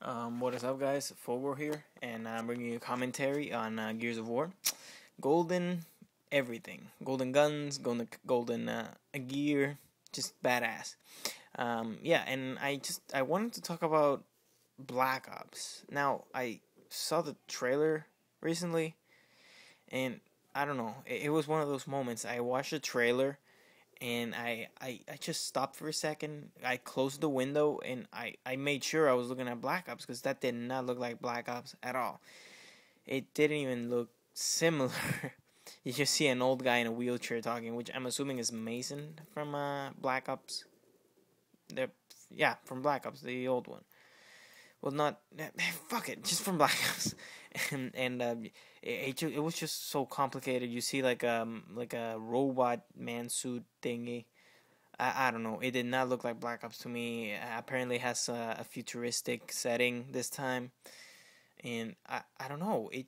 What is up, guys? Fogor here, and I'm bringing you a commentary on Gears of War. Golden everything, golden guns, golden gear, just badass. Yeah, and I wanted to talk about Black Ops. Now I saw the trailer recently, and I don't know. It was one of those moments. I watched the trailer and I just stopped for a second. I closed the window and I made sure I was looking at Black Ops because that did not look like Black Ops at all. It didn't even look similar. You just see an old guy in a wheelchair talking, which I'm assuming is Mason from Black Ops. The Yeah, from Black Ops, the old one. Well, not fuck it, just from Black Ops, and it was just so complicated. You see like a robot man suit thingy. I don't know. It did not look like Black Ops to me. Apparently, it has a futuristic setting this time, and I don't know. It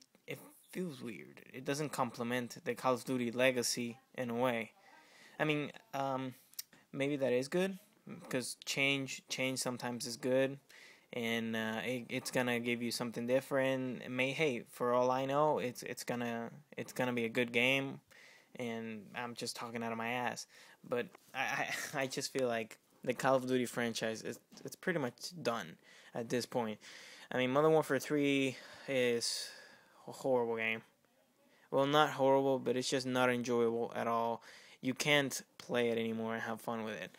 feels weird. It doesn't complement the Call of Duty legacy in a way. I mean, maybe that is good because change sometimes is good, and it's gonna give you something different. Hey, for all I know, it's gonna be a good game, and I'm just talking out of my ass. But I just feel like the Call of Duty franchise is it's pretty much done at this point. I mean, Modern Warfare 3 is a horrible game. Well, not horrible, but it's just not enjoyable at all. You can't play it anymore and have fun with it.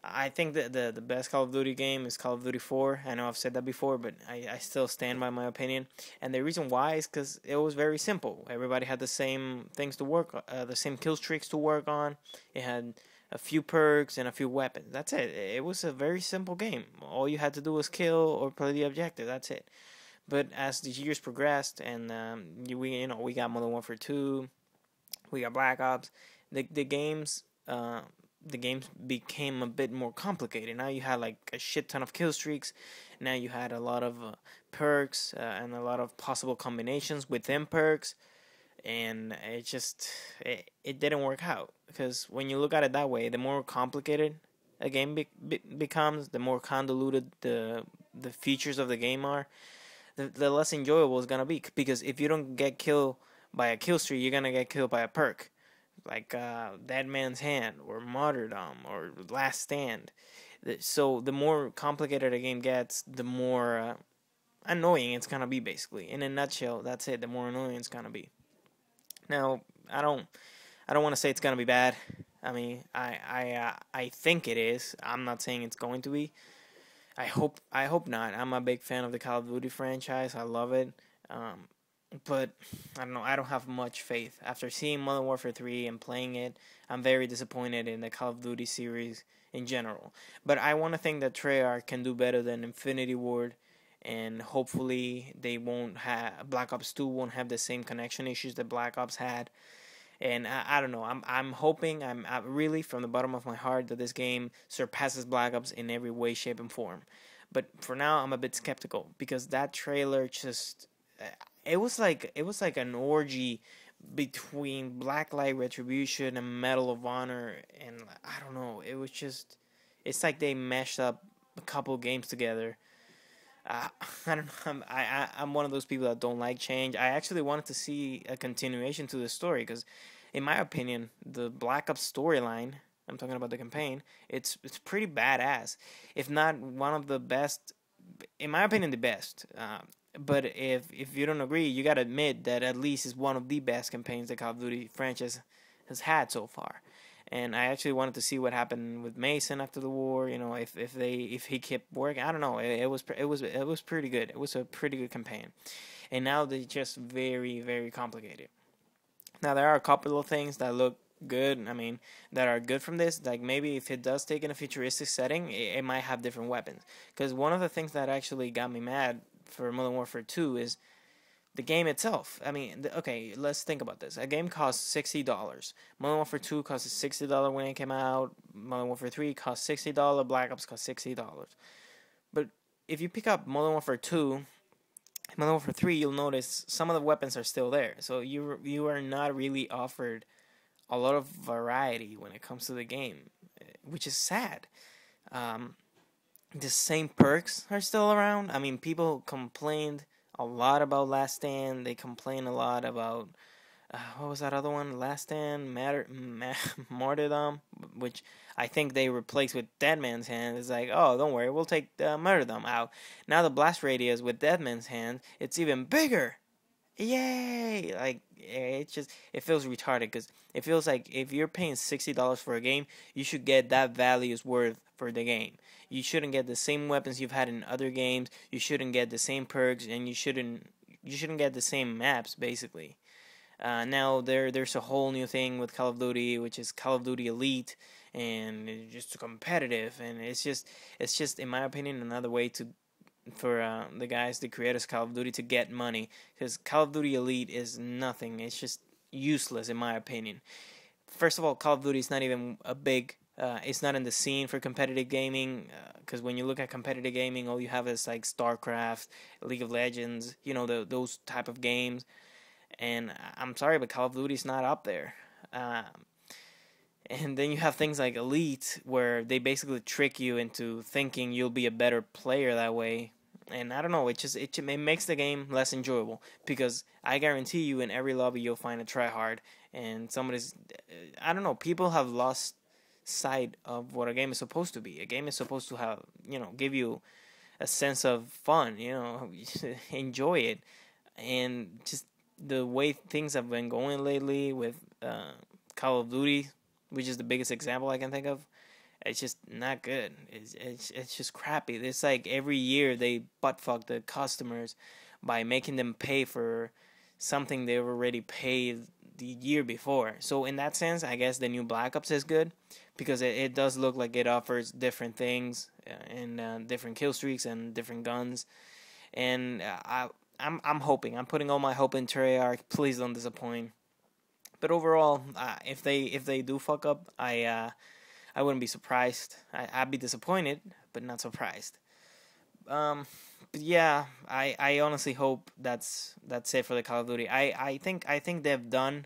I think that the best Call of Duty game is Call of Duty 4. I know I've said that before, but I still stand by my opinion. And the reason why is because it was very simple. Everybody had the same things to work, the same kill streaks to work on. It had a few perks and a few weapons. That's it. It was a very simple game. All you had to do was kill or play the objective. That's it. But as the years progressed, and we got Modern Warfare 2, we got Black Ops, the games the games became a bit more complicated. Now you had like a shit ton of kill streaks. Now you had a lot of perks and a lot of possible combinations within perks, and it didn't work out because when you look at it that way, the more complicated a game becomes, the more convoluted the features of the game are, the less enjoyable it's gonna be. Because if you don't get killed by a kill streak, you're gonna get killed by a perk, like Dead Man's Hand or Martyrdom or Last Stand. So the more complicated a game gets, the more annoying it's gonna be. Basically, in a nutshell, that's it. The more annoying it's gonna be. Now, I don't want to say it's gonna be bad. I mean, I think it is. I'm not saying it's going to be. I hope not. I'm a big fan of the Call of Duty franchise. I love it. But I don't know. I don't have much faith after seeing Modern Warfare 3 and playing it. I'm very disappointed in the Call of Duty series in general. But I want to think that Treyarch can do better than Infinity Ward, and hopefully they won't have Black Ops 2 won't have the same connection issues that Black Ops had. And I don't know. I'm hoping. I really from the bottom of my heart that this game surpasses Black Ops in every way, shape, and form. But for now, I'm a bit skeptical because that trailer just it was like an orgy between Blacklight Retribution and Medal of Honor, and I don't know. It's like they mashed up a couple games together. I don't know. I'm one of those people that don't like change. I actually wanted to see a continuation to the story because, in my opinion, the Black Ops storyline. I'm talking about the campaign. It's pretty badass, if not one of the best. In my opinion, the best. But if you don't agree, you gotta admit that at least it's one of the best campaigns the Call of Duty franchise has had so far. And I actually wanted to see what happened with Mason after the war. You know, if he kept working, I don't know. It was pretty good. It was a pretty good campaign, and now they're just very very complicated. Now there are a couple of things that look good. I mean, that are good from this. Like maybe if it does take in a futuristic setting, it might have different weapons. Because one of the things that actually got me mad for Modern Warfare 2 is the game itself. I mean, okay, let's think about this. A game costs $60. Modern Warfare 2 cost $60 when it came out. Modern Warfare 3 cost $60. Black Ops cost $60. But if you pick up Modern Warfare 2, Modern Warfare 3, you'll notice some of the weapons are still there. So you are not really offered a lot of variety when it comes to the game, which is sad. Um, the same perks are still around. I mean, people complained a lot about Last Stand. They complain a lot about what was that other one? Last Stand, Martyrdom, which I think they replaced with Dead Man's Hand. It's like, oh, don't worry, we'll take Martyrdom out. Now the blast radius with Dead Man's Hand, it's even bigger. Yay! Like it feels retarded because it feels like if you're paying $60 for a game, you should get that value's worth for the game. You shouldn't get the same weapons you've had in other games. You shouldn't get the same perks, and you shouldn't get the same maps basically. Now there's a whole new thing with Call of Duty, which is Call of Duty Elite, and it's just competitive, and it's just in my opinion another way to for the guys, the creators of Call of Duty, to get money, because Call of Duty Elite is nothing. It's just useless in my opinion. First of all, Call of Duty is not even a big. It's not in the scene for competitive gaming, because when you look at competitive gaming, all you have is like StarCraft, League of Legends, those type of games. And I'm sorry, but Call of Duty is not up there. And then you have things like Elite, where they basically trick you into thinking you'll be a better player that way. And I don't know, it makes the game less enjoyable, because I guarantee you in every lobby you'll find a tryhard, and somebody's, I don't know, people have lost sight of what a game is supposed to be. A game is supposed to have, give you a sense of fun, enjoy it. And just the way things have been going lately with Call of Duty, which is the biggest example I can think of, it's just not good. It's just crappy. It's like every year they buttfuck the customers by making them pay for something they've already paid the year before. So in that sense, I guess the new Black Ops is good, because it does look like it offers different things and different kill streaks and different guns. And I'm hoping. I'm putting all my hope in Treyarch. Please don't disappoint. But overall, if they do fuck up, I wouldn't be surprised. I'd be disappointed, but not surprised. But yeah, I honestly hope that's it for the Call of Duty. I think they've done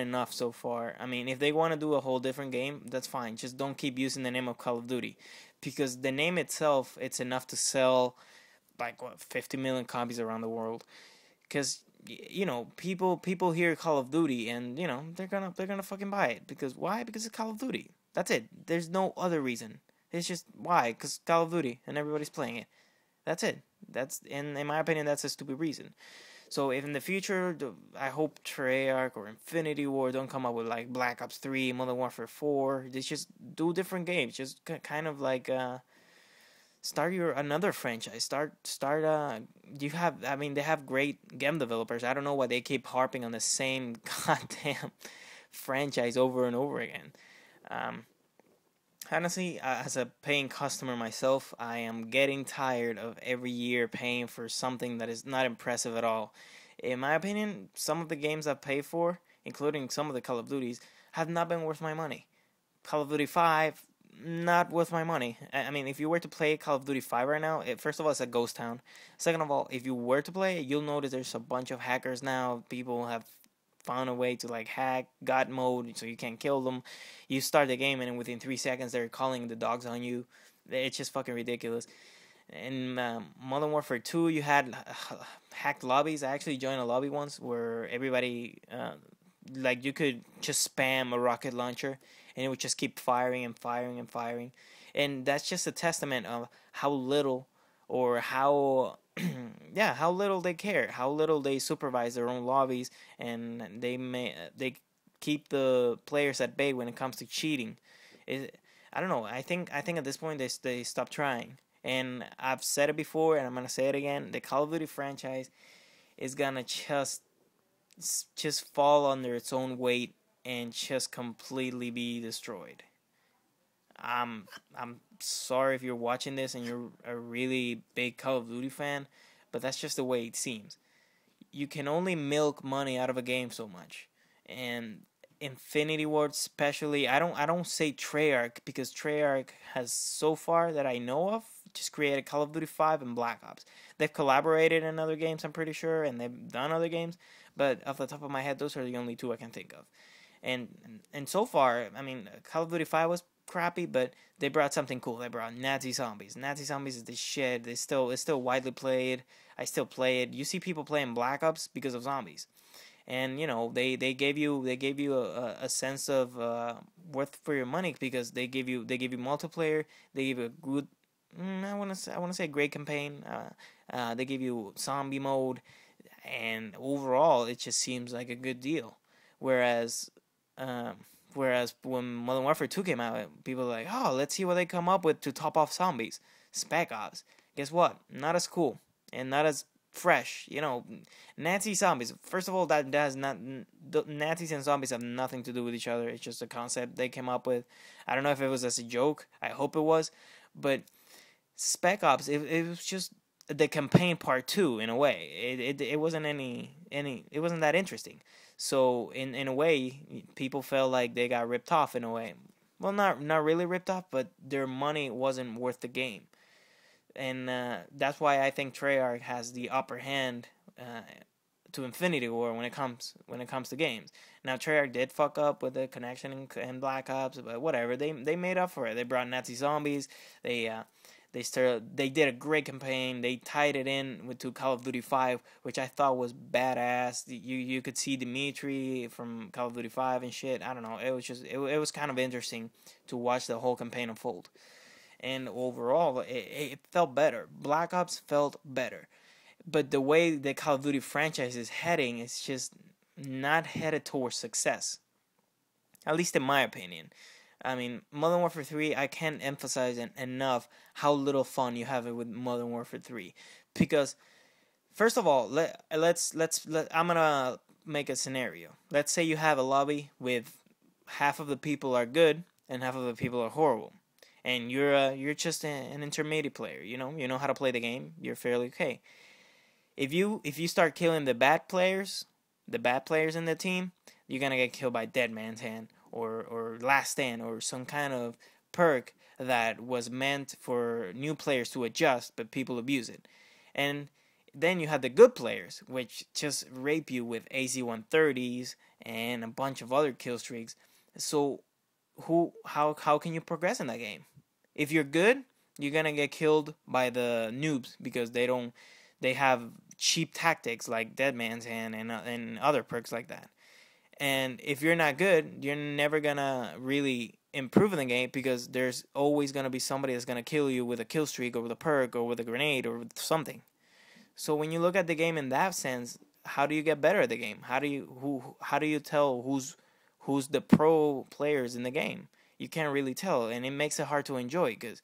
enough so far. I mean, if they want to do a whole different game, that's fine. Just don't keep using the name of Call of Duty, because the name itself, it's enough to sell like what 50 million copies around the world. Because people hear Call of Duty, and they're gonna fucking buy it, because why? Because it's Call of Duty. That's it. There's no other reason. It's just why? Because Call of Duty and everybody's playing it. That's it. And in my opinion, that's a stupid reason. So if in the future, I hope Treyarch or Infinity Ward don't come up with like Black Ops 3, Modern Warfare 4. They just do different games. Just kind of like start your another franchise. Start. You have. I mean, they have great game developers. I don't know why they keep harping on the same goddamn franchise over and over again. Um, Honestly, as a paying customer myself, I am getting tired of every year paying for something that is not impressive at all. In my opinion, some of the games I've paid for, including some of the Call of Duties, have not been worth my money. Call of Duty 5, not worth my money. I mean, if you were to play Call of Duty 5 right now, first of all, it's a ghost town. Second of all, if you were to play it, you'll notice there's a bunch of hackers now. People have found a way to like hack God mode so you can't kill them. You start the game and within 3 seconds they're calling the dogs on you. It's just fucking ridiculous. In Modern Warfare 2, you had hacked lobbies. I actually joined a lobby once where everybody, like, you could just spam a rocket launcher and it would just keep firing and firing and firing. And that's just a testament of how little or how yeah, how little they care, how little they supervise their own lobbies, and they keep the players at bay when it comes to cheating. I don't know. I think at this point they stop trying. And I've said it before, and I'm gonna say it again. The Call of Duty franchise is gonna just fall under its own weight and just completely be destroyed. I'm sorry if you're watching this and you're a really big Call of Duty fan, but that's just the way it seems. You can only milk money out of a game so much, and Infinity Ward especially. I don't say Treyarch, because Treyarch has, so far that I know of, just created Call of Duty 5 and Black Ops. They've collaborated in other games, I'm pretty sure, and they've done other games, but off the top of my head, those are the only two I can think of. And so far, I mean, Call of Duty 5 was crappy, but they brought something cool. They brought Nazi Zombies. Nazi Zombies is the shit. It's still widely played. I still play it. You see people playing Black Ops because of zombies, and they gave you a sense of worth for your money because they give you multiplayer. They give you a good, I want to say great campaign. They give you zombie mode, and overall it just seems like a good deal. Whereas um, whereas when Modern Warfare 2 came out, people were like, oh, let's see what they come up with to top off zombies. Spec Ops. Guess what? Not as cool and not as fresh. Nazi zombies. First of all, that has not. The Nazis and zombies have nothing to do with each other. It's just a concept they came up with. I don't know if it was as a joke. I hope it was, but Spec Ops. It was just the campaign part 2 in a way. It wasn't it wasn't that interesting. So in a way, people felt like they got ripped off in a way. Well, not really ripped off, but their money wasn't worth the game, and that's why I think Treyarch has the upper hand to Infinity War when it comes to games. Now Treyarch did fuck up with the connection in Black Ops, but whatever. They made up for it. They brought Nazi zombies. They did a great campaign. They tied it in to Call of Duty 5, which I thought was badass. You could see Dimitri from Call of Duty 5 and shit. I don't know. It was just it was kind of interesting to watch the whole campaign unfold. And overall, it felt better. Black Ops felt better. But the way the Call of Duty franchise is heading is just not headed towards success. At least in my opinion. I mean, Modern Warfare 3, I can't emphasize enough how little fun you have with Modern Warfare 3. Because, first of all, I'm gonna make a scenario. Let's say you have a lobby with half of the people are good and half of the people are horrible. And you're just an intermediate player, you know how to play the game, you're fairly okay. If you start killing the bad players in the team, you're gonna get killed by Dead Man's Hand or Last Stand or some kind of perk that was meant for new players to adjust, but people abuse it. And then you have the good players, which just rape you with AZ-130s and a bunch of other kill streaks. So how can you progress in that game? If you're good, you're gonna get killed by the noobs because they have cheap tactics like Dead Man's Hand and other perks like that. And if you're not good, you're never gonna really improve in the game because there's always gonna be somebody that's gonna kill you with a kill streak or with a perk or with a grenade or with something. So when you look at the game in that sense, how do you get better at the game? How do you tell who's the pro players in the game? You can't really tell, and it makes it hard to enjoy because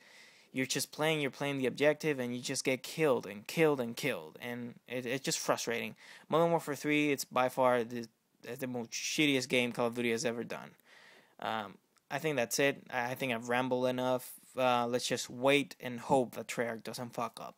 you're playing the objective, and you just get killed and killed and killed, and it's just frustrating. Modern Warfare 3, it's by far the most shittiest game Call of Duty has ever done. I think that's it. I think I've rambled enough. Let's just wait and hope that Treyarch doesn't fuck up.